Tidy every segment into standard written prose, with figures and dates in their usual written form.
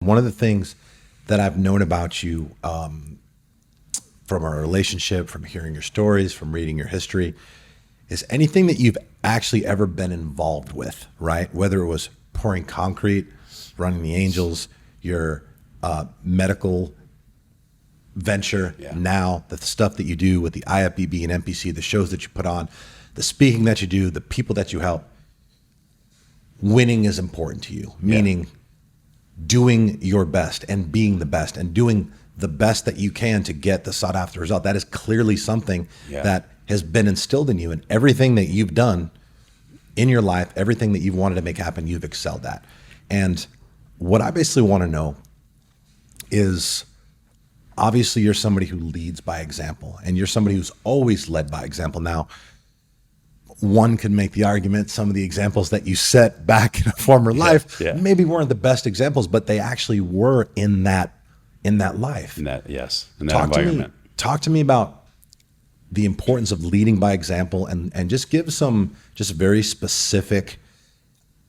one of the things that I've known about you from our relationship, from hearing your stories, from reading your history, is anything that you've actually ever been involved with, right? Whether it was pouring concrete, running the Angels, your medical venture, now the stuff that you do with the IFBB and NPC, the shows that you put on, the speaking that you do, the people that you help. Winning is important to you, meaning doing your best and being the best and doing the best that you can to get the sought after result. That is clearly something that has been instilled in you, and everything that you've done in your life, everything that you've wanted to make happen, you've excelled at. And what I basically want to know is, obviously you're somebody who leads by example, and you're somebody who's always led by example. Now, one could make the argument some of the examples that you set back in a former life maybe weren't the best examples, but they actually were in that life. In that environment. Talk to me about the importance of leading by example, and just give some just very specific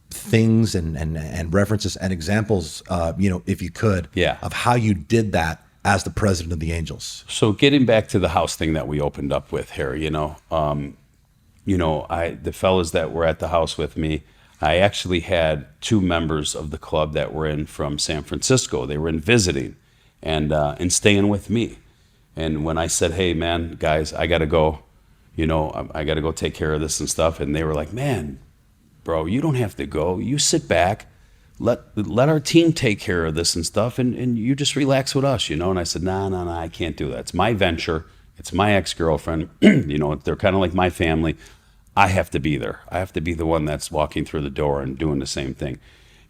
things and references and examples, if you could, of how you did that as the president of the Angels. So getting back to the house thing that we opened up with, Harry, the fellas that were at the house with me, I actually had 2 members of the club that were in from San Francisco. They were in visiting and staying with me. And when I said, hey, man, guys, I got to go, I got to go take care of this and stuff. And they were like, man, bro, you don't have to go. You sit back, let our team take care of this and stuff, and you just relax with us, And I said, no, I can't do that. It's my venture. It's my ex-girlfriend. They're kind of like my family. I have to be there. I have to be the one that's walking through the door and doing the same thing.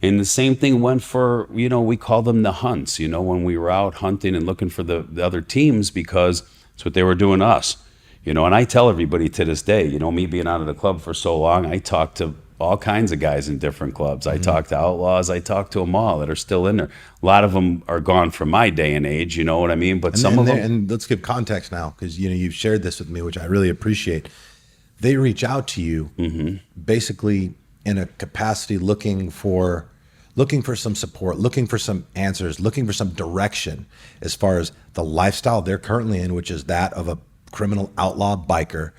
And the same thing went for, we call them the hunts, when we were out hunting and looking for the other teams, because it's what they were doing to us. And I tell everybody to this day, me being out of the club for so long, I talk to all kinds of guys in different clubs. I talk to outlaws. I talk to them all that are still in there. A lot of them are gone from my day and age, you know what I mean? But some of them... And let's give context now, because you've shared this with me, which I really appreciate. They reach out to you basically in a capacity looking for some support, looking for some answers, looking for some direction as far as the lifestyle they're currently in, which is that of a criminal outlaw biker,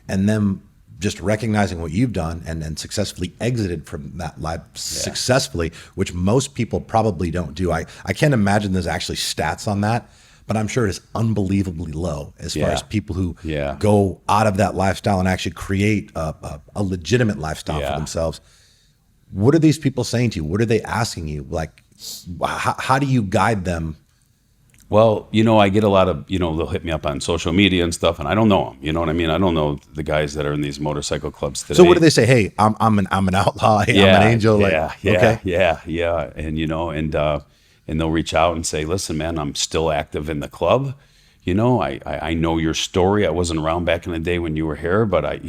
and them just recognizing what you've done and successfully exited from that life successfully, which most people probably don't do. I can't imagine there's actually stats on that, but I'm sure it is unbelievably low as far as people who go out of that lifestyle and actually create a legitimate lifestyle for themselves. What are these people saying to you? What are they asking you? Like, how do you guide them? Well, I get a lot of, they'll hit me up on social media and stuff, and I don't know them. You know what I mean? I don't know the guys that are in these motorcycle clubs today. So what do they say? Hey, I'm an outlaw. Hey, I'm an angel. And they'll reach out and say, listen, man, I'm still active in the club. I know your story. I wasn't around back in the day when you were here, but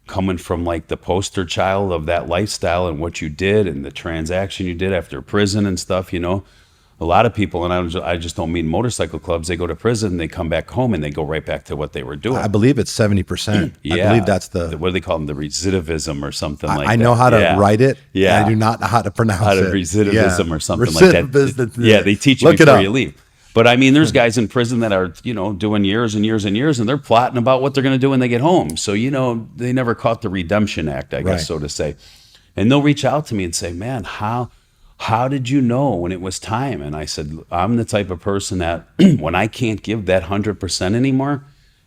coming from like the poster child of that lifestyle and what you did and the transaction you did after prison and stuff, a lot of people, and I just don't mean motorcycle clubs, they go to prison, they come back home, and they go right back to what they were doing. I believe it's 70%. I believe that's what do they call them? The recidivism or something like that. I know how to write it. I do not know how to pronounce it. Recidivism or something like that. They teach you before you leave. But I mean, there's guys in prison that are, doing years and years and years, and they're plotting about what they're going to do when they get home. So, they never caught the Redemption Act, I guess, so to say. And they'll reach out to me and say, man, how did you know when it was time? And I said, I'm the type of person that when I can't give that 100% anymore,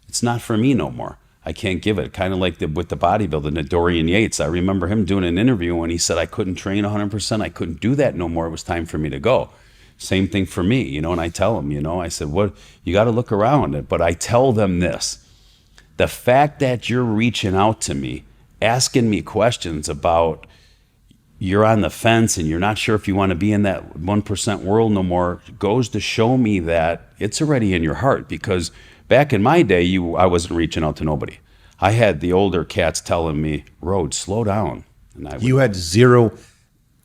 it's not for me no more. I can't give it. Kind of like with the bodybuilding, the Dorian Yates. I remember him doing an interview when he said, I couldn't train 100%. I couldn't do that no more. It was time for me to go. Same thing for me, and I tell them, I said, what, you got to look around it. But I tell them this, the fact that you're reaching out to me, asking me questions about, you're on the fence and you're not sure if you want to be in that 1% world no more, goes to show me that it's already in your heart. Because back in my day, I wasn't reaching out to nobody. I had the older cats telling me, Rhodes, slow down. And you had zero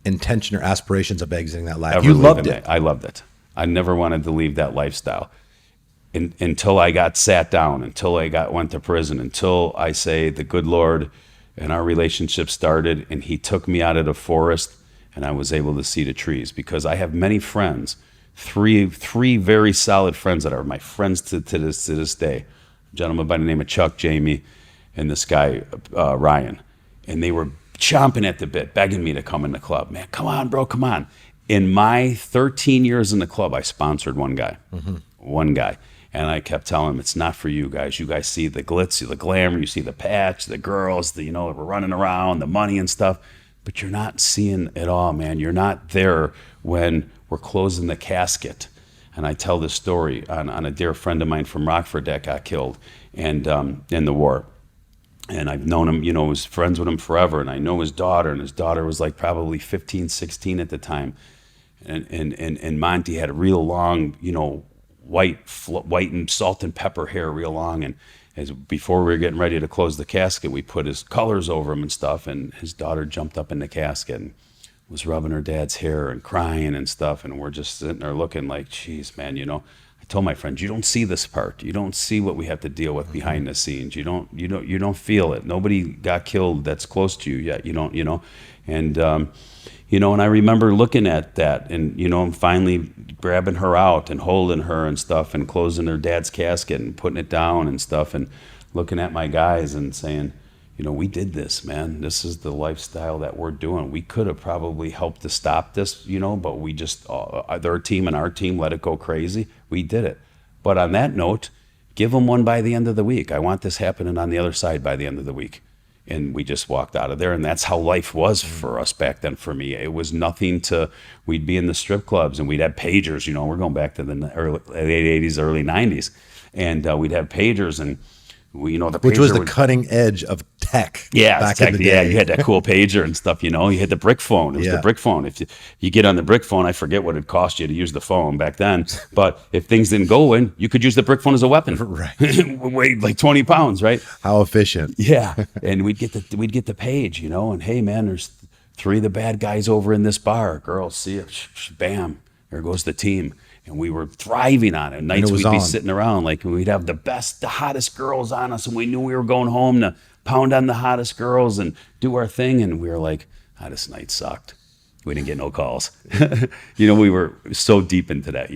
intention or aspirations of exiting that life. You loved it. I loved it. I never wanted to leave that lifestyle until I got sat down, until I went to prison, until I say the good Lord and our relationship started, and he took me out of the forest and I was able to see the trees, because I have many friends, three very solid friends that are my friends to this day. A gentleman by the name of Chuck, Jamie, and this guy, Ryan. And they were chomping at the bit, begging me to come in the club. Man, come on, bro, come on. In my 13 years in the club, I sponsored one guy. One guy. And I kept telling him, it's not for you guys. You guys see the glitz, the glamour, you see the patch, the girls, we're running around, the money and stuff. But you're not seeing it all, man. You're not there when we're closing the casket. And I tell this story on a dear friend of mine from Rockford that got killed and in the war. And I've known him, was friends with him forever. And I know his daughter, and his daughter was like probably 15, 16 at the time. And Monty had a real long, white and salt and pepper hair, real long. And before we were getting ready to close the casket, we put his colors over him and stuff. And his daughter jumped up in the casket and was rubbing her dad's hair and crying and stuff. And we're just sitting there looking like, geez, man, I told my friends, you don't see this part. You don't see what we have to deal with behind the scenes. You don't feel it. Nobody got killed that's close to you yet. And, and I remember looking at that and, finally grabbing her out and holding her and stuff and closing her dad's casket and putting it down and stuff and looking at my guys and saying, we did this, man. This is the lifestyle that we're doing. We could have probably helped to stop this, but we just, their team and our team let it go crazy. We did it. But on that note, give them one by the end of the week. I want this happening on the other side by the end of the week. And we just walked out of there. And that's how life was for us back then. For me, it was nothing we'd be in the strip clubs and we'd have pagers, we're going back to the late 80s, early 90s. And we'd have pagers and which was the cutting edge of tech. Yeah, back in the day. Yeah, you had that cool pager and stuff. You had the brick phone. It was the brick phone. If you get on the brick phone, I forget what it cost you to use the phone back then. But if things didn't go in, you could use the brick phone as a weapon. Right, weighed like 20 pounds. Right. How efficient. Yeah, and we'd get the page. And hey, man, there's 3 of the bad guys over in this bar. Girls, see it. Bam, there goes the team. And we were thriving on it. Nights we'd be sitting around, like we'd have the hottest girls on us, and we knew we were going home to pound on the hottest girls and do our thing. And we were like, this night sucked. We didn't get no calls. We were so deep into that,